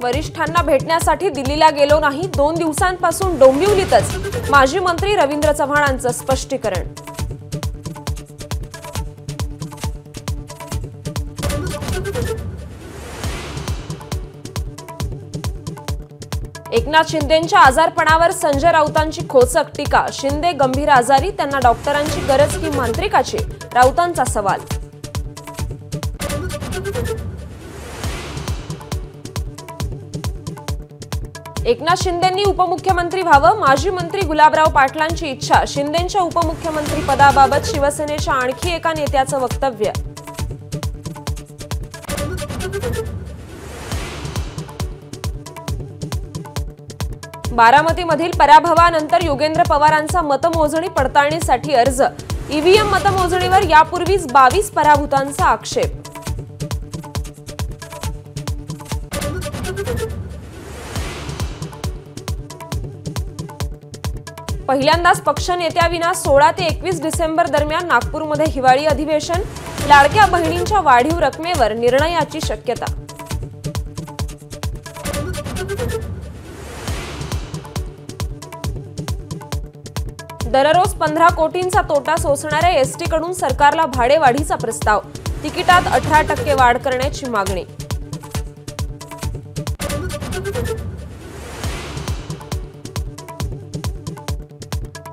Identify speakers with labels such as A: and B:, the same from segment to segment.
A: वरिष्ठांना भेटण्यासाठी दिल्लीला गेलो नाही, 2 दिवसांपासून डोंबिवलीतच। माजी मंत्री रवींद्र चव्हाणांचं स्पष्टीकरण। एकनाथ शिंदेंच्या आजारपणावर संजय राऊतांची खोचक टीका। शिंदे गंभीर आजारी, त्यांना डॉक्टरांची गरज की मांत्रिकाची, राऊतांचा सवाल। एकनाथ शिंदेंनी उपमुख्यमंत्री व्हावं, माजी मंत्री गुलाबराव पाटलांची इच्छा। शिंदेंच्या उपमुख्यमंत्री पदाबाबत शिवसेनेच्या आणखी एका नेत्याचं वक्तव्य। बारामतीमधील पराभवानंतर योगेंद्र पवारांचा मतमोजणी पडताळणीसाठी अर्ज। ईव्हीएम मतमोजणीवर यापूर्वीच 22 पराभूतांचा आक्षेप। पहिल्यांदाच पक्षनेत्याविना 16 ते 21 डिसेंबर दरम्यान नागपूरमध्ये हिवाळी अधिवेशन। लाडक्या बहिणींच्या वाढीव रकमेवर निर्णयाची शक्यता। दररोज 15 कोटींचा तोटा सोसणाऱ्या एसटी कडून सरकारला भाडेवाढीचा प्रस्ताव। तिकिटात 18% वाढ करण्याची मागणी।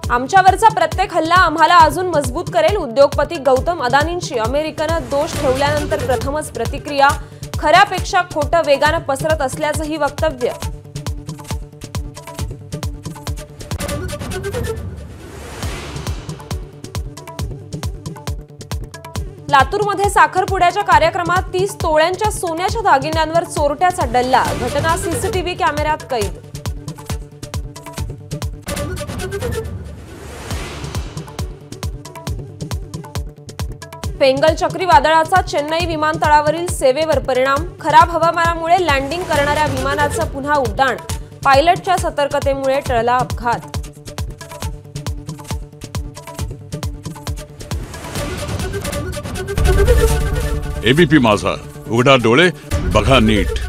A: आमच्यावरचा प्रत्येक हल्ला आम्हाला अजून मजबूत करेल। उद्योगपती गौतम अदानींची अमेरिकेनं दोष ठेवल्यानंतर प्रथमच प्रतिक्रिया। खऱ्यापेक्षा खोटं वेगानं पसरत असल्याचंही वक्तव्य। लातूरमध्ये साखरपुड्याच्या कार्यक्रमात 30 तोळ्यांच्या सोन्याच्या दागिन्यांवर चोरट्याचा डल्ला। घटना सीसीटीव्ही कॅमेऱ्यात कैद। फेंगल चक्रीवादळाचा चेन्नई विमानतळावरील सेवेवर परिणाम। खराब हवामानामुळे लँडिंग करणाऱ्या विमानाचं पुन्हा उड्डाण। पायलटच्या सतर्कतेमुळे टळला अपघात।
B: एबीपी माझा, उघडा डोळे बघा नीट।